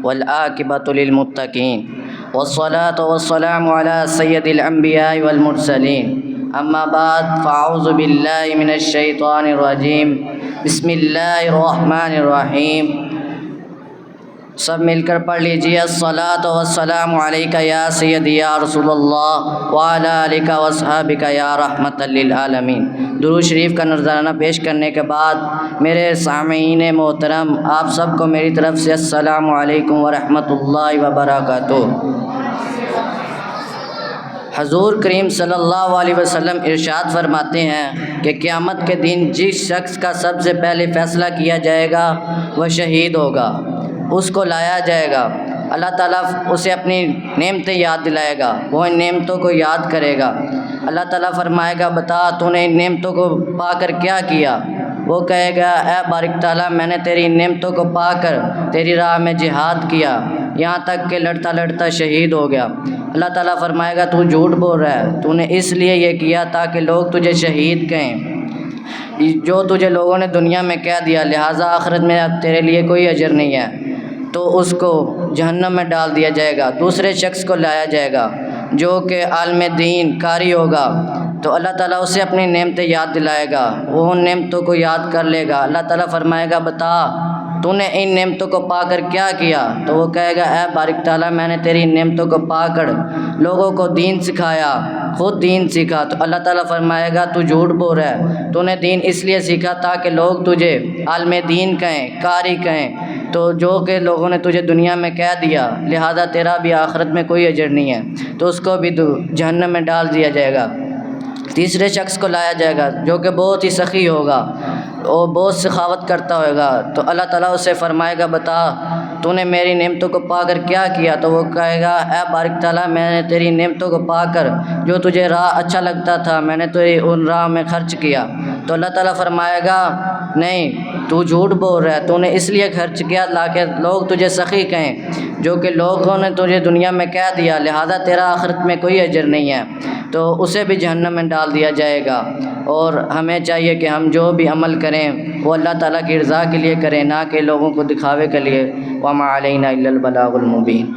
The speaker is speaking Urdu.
والعاقبة للمتقين والصلاة والسلام على سيد الأنبياء والمرسلين أما بعد فأعوذ بالله من الشيطان الرجيم بسم الله الرحمن الرحیم۔ سب مل کر پڑھ لیجیے الصلاۃ والسلام علیک یا سیدی یا رسول اللہ وعلی آلک واصحابک یا رحمۃ للعالمین۔ درود شریف کا نذرانہ پیش کرنے کے بعد میرے سامعین محترم، آپ سب کو میری طرف سے السلام علیکم ورحمۃ اللہ وبرکاتہ۔ حضور کریم صلی اللہ علیہ وسلم ارشاد فرماتے ہیں کہ قیامت کے دن جس شخص کا سب سے پہلے فیصلہ کیا جائے گا وہ شہید ہوگا۔ اس کو لایا جائے گا، اللہ تعالیٰ اسے اپنی نعمتیں یاد دلائے گا، وہ ان نعمتوں کو یاد کرے گا۔ اللہ تعالیٰ فرمائے گا بتا تو نے ان نعمتوں کو پا کر کیا کیا؟ وہ کہے گا اے بارک تعالیٰ میں نے تیری نعمتوں کو پا کر تیری راہ میں جہاد کیا، یہاں تک کہ لڑتا لڑتا شہید ہو گیا۔ اللہ تعالیٰ فرمائے گا تو جھوٹ بول رہا ہے، تو نے اس لیے یہ کیا تاکہ لوگ تجھے شہید کہیں، جو تجھے لوگوں نے دنیا میں کہہ دیا، لہٰذا آخرت میں اب تیرے لیے کوئی اجر نہیں ہے، تو اس کو جہنم میں ڈال دیا جائے گا۔ دوسرے شخص کو لایا جائے گا جو کہ عالم دین قاری ہوگا، تو اللہ تعالیٰ اسے اپنی نعمتیں یاد دلائے گا، وہ ان نعمتوں کو یاد کر لے گا۔ اللہ تعالیٰ فرمائے گا بتا تو نے ان نعمتوں کو پا کر کیا کیا؟ تو وہ کہے گا اے بارک تعالیٰ میں نے تیری نعمتوں کو پا کر لوگوں کو دین سکھایا، خود دین سیکھا۔ تو اللہ تعالیٰ فرمائے گا تو جھوٹ بول رہا ہے، تو نے دین اس لیے سیکھا تاکہ لوگ تجھے عالم دین کہیں، قاری کہیں، تو جو کہ لوگوں نے تجھے دنیا میں کہہ دیا، لہذا تیرا بھی آخرت میں کوئی اجر نہیں ہے، تو اس کو بھی جہنم میں ڈال دیا جائے گا۔ تیسرے شخص کو لایا جائے گا جو کہ بہت ہی سخی ہوگا اور بہت سخاوت کرتا ہوگا، تو اللہ تعالیٰ اسے فرمائے گا بتا تو نے میری نعمتوں کو پا کر کیا کیا؟ تو وہ کہے گا اے بارک تعالیٰ میں نے تیری نعمتوں کو پا کر جو تجھے راہ اچھا لگتا تھا میں نے تیری ان راہ میں خرچ کیا۔ تو اللہ تعالیٰ فرمائے گا نہیں تو جھوٹ بول رہا ہے، تو نے اس لیے خرچ کیا تاکہ لوگ تجھے سخی کہیں، جو کہ لوگوں نے تجھے دنیا میں کہہ دیا، لہذا تیرا آخرت میں کوئی اجر نہیں ہے، تو اسے بھی جہنم میں ڈال دیا جائے گا۔ اور ہمیں چاہیے کہ ہم جو بھی عمل کریں وہ اللہ تعالیٰ کی رضا کے لیے کریں، نہ کہ لوگوں کو دکھاوے کے لیے۔ وما علینا الا البلاغ المبین۔